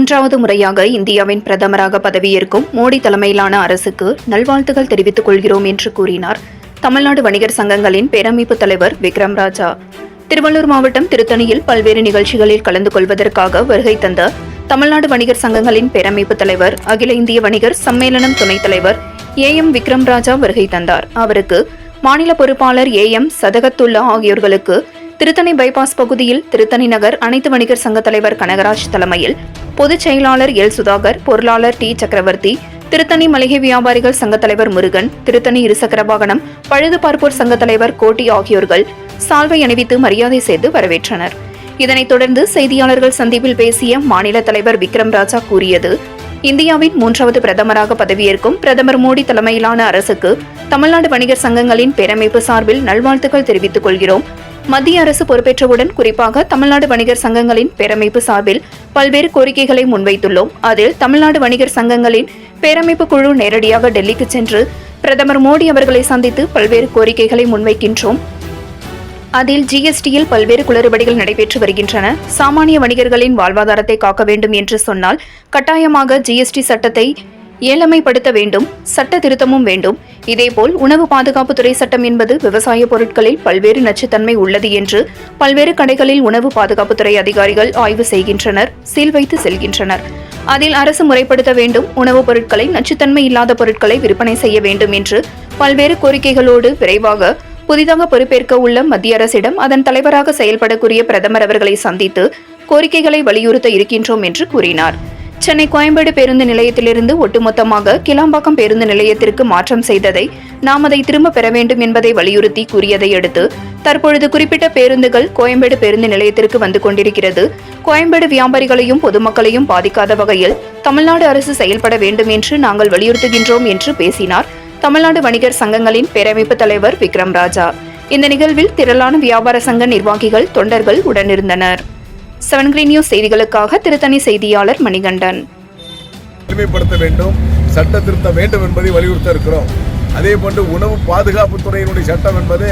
மூன்றாவது முறையாக இந்தியாவின் பிரதமராக பதவியேற்கும் மோடி தலைமையிலான அரசுக்கு நல்வாழ்த்துகள் தெரிவித்துக் கொள்கிறோம் என்று கூறினார் தமிழ்நாடு வணிகர் சங்கங்களின் பேரமைப்பு தலைவர் விக்ரம் ராஜா. திருவள்ளூர் மாவட்டம் திருத்தணியில் பல்வேறு நிகழ்ச்சிகளில் கலந்து கொள்வதற்காக வருகை தந்த தமிழ்நாடு வணிகர் சங்கங்களின் பேரமைப்பு தலைவர், அகில இந்திய வணிகர் சம்மேளனம் துணைத் தலைவர் AM விக்ரம் ராஜா வருகை தந்தார். அவருக்கு மாநில பொறுப்பாளர் AM சதகத்துல்லா ஆகியோர்களுக்கு திருத்தணி பைபாஸ் பகுதியில் திருத்தணி நகர் அனைத்து வணிகர் சங்க தலைவர் கனகராஜ் தலைமையில் பொதுச் செயலாளர் எல் சுதாகர், பொருளாளர் டி சக்கரவர்த்தி, திருத்தணி மளிகை வியாபாரிகள் சங்க தலைவர் முருகன், திருத்தணி இருசக்கர வாகனம் பழுது பார்ப்போர் சங்க தலைவர் கோட்டி ஆகியோர்கள் சால்வை அணிவித்து மரியாதை செய்து வரவேற்றனர். இதனைத் தொடர்ந்து செய்தியாளர்கள் சந்திப்பில் பேசிய மாநில தலைவர் விக்ரம் ராஜா கூறியது, இந்தியாவின் மூன்றாவது பிரதமராக பதவியேற்கும் பிரதமர் மோடி தலைமையிலான அரசுக்கு தமிழ்நாடு வணிகர் சங்கங்களின் பேரமைப்பு சார்பில் நல்வாழ்த்துக்கள் தெரிவித்துக் கொள்கிறோம். மத்திய அரசு பொறுப்பேற்றவுடன் குறிப்பாக தமிழ்நாடு வணிகர் சங்கங்களின் பேரமைப்பு சார்பில் பல்வேறு கோரிக்கைகளை முன்வைத்துள்ளோம். அதில் தமிழ்நாடு வணிகர் சங்கங்களின் பேரமைப்பு குழு நேரடியாக டெல்லிக்கு சென்று பிரதமர் மோடி அவர்களை சந்தித்து பல்வேறு கோரிக்கைகளை முன்வைக்கின்றோம். அதில் GSTயில் பல்வேறு குளறுபடிகள் நடைபெற்று வருகின்றன. சாமானிய வணிகர்களின் வாழ்வாதாரத்தை காக்க வேண்டும் என்று சொன்னால் கட்டாயமாக GST சட்டத்தை ஏழமைப்படுத்த வேண்டும், சட்ட திருத்தமும் வேண்டும். இதேபோல் உணவு பாதுகாப்புத்துறை சட்டம் என்பது விவசாய பொருட்களில் பல்வேறு நச்சுத்தன்மை உள்ளது என்று பல்வேறு கடைகளில் உணவு பாதுகாப்புத்துறை அதிகாரிகள் ஆய்வு செய்கின்றனர், சீல் வைத்து செல்கின்றனர். அதில் அரசு முறைப்படுத்த வேண்டும், உணவுப் பொருட்களை நச்சுத்தன்மை இல்லாத பொருட்களை விற்பனை செய்ய வேண்டும் என்று பல்வேறு கோரிக்கைகளோடு விரைவாக புதிதாக பொறுப்பேற்க உள்ள மத்திய அரசிடம் அதன் தலைவராக செயல்படக்கூடிய பிரதமர் அவர்களை சந்தித்து கோரிக்கைகளை வலியுறுத்த இருக்கின்றோம் என்று கூறினார். சென்னை கோயம்பேடு பேருந்து நிலையத்திலிருந்து ஒட்டுமொத்தமாக கிளாம்பாக்கம் பேருந்து நிலையத்திற்கு மாற்றம் செய்ததை நாம் அதை திரும்ப பெற வேண்டும் என்பதை வலியுறுத்தி கூறியதை அடுத்து தற்பொழுது குறிப்பிட்ட பேருந்துகள் கோயம்பேடு பேருந்து நிலையத்திற்கு வந்து கொண்டிருக்கிறது. கோயம்பேடு வியாபாரிகளையும் பொதுமக்களையும் பாதிக்காத வகையில் தமிழ்நாடு அரசு செயல்பட வேண்டும் என்று நாங்கள் வலியுறுத்துகின்றோம் என்று பேசினார் தமிழ்நாடு வணிகர் சங்கங்களின் பேரமைப்பு தலைவர் விக்ரம் ராஜா. இந்த நிகழ்வில் திரளான வியாபார சங்க நிர்வாகிகள், தொண்டர்கள் உடனிருந்தனர். 7 Green News செய்திகளுக்காக திருத்தணி செய்தியாளர் மணிகண்டன். எளிமைப்படுத்த வேண்டும், சட்ட திருத்தம் வேண்டும் என்பதை வலியுறுத்த இருக்கிறோம். அதே போன்று உணவு பாதுகாப்பு துறையினுடைய சட்டம் என்பது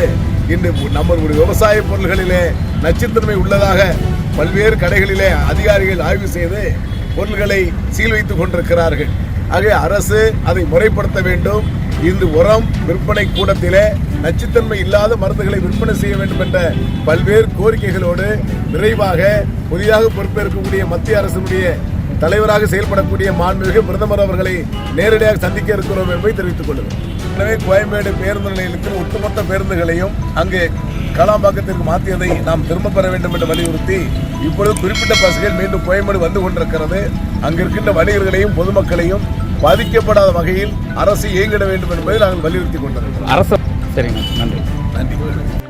இன்று நம்மளுடைய விவசாய பொருள்களிலே நச்சுத்தன்மை உள்ளதாக பல்வேறு கடைகளிலே அதிகாரிகள் ஆய்வு செய்து பொருள்களை சீல் வைத்துக் கொண்டிருக்கிறார்கள். ஆகவே அரசு அதை முறைப்படுத்த வேண்டும். இந்த உரம் விற்பனை கூடத்திலே நச்சுத்தன்மை இல்லாத மருந்துகளை விற்பனை செய்ய வேண்டும் என்ற பல்வேறு கோரிக்கைகளோடு விரைவாக புதிதாக பொறுப்பேற்கக்கூடிய மத்திய அரசினுடைய தலைவராக செயல்படக்கூடிய மாண்புமிகு பிரதமர் அவர்களை நேரடியாக சந்திக்க இருக்கிறோம் என்பதை தெரிவித்துக் கொள்கிறோம். எனவே கோயம்பேடு பேருந்து நிலையத்தில் ஒட்டுமொத்த பேருந்துகளையும் அங்கே கலாம்பாக்கத்திற்கு மாற்றியதை நாம் திரும்ப பெற வேண்டும் என்று வலியுறுத்தி இப்பொழுது குறிப்பிட்ட பஸ்கள் மீண்டும் கோயம்பேடு வந்து கொண்டிருக்கிறது. அங்கிருக்கின்ற வணிகர்களையும் பொதுமக்களையும் பாதிக்கப்படாத வகையில் அரசு இயங்கிட வேண்டும் என்பதை நாங்கள் வலியுறுத்தி கொண்டிருக்கிறோம். அரசு சரிங்க, நன்றி.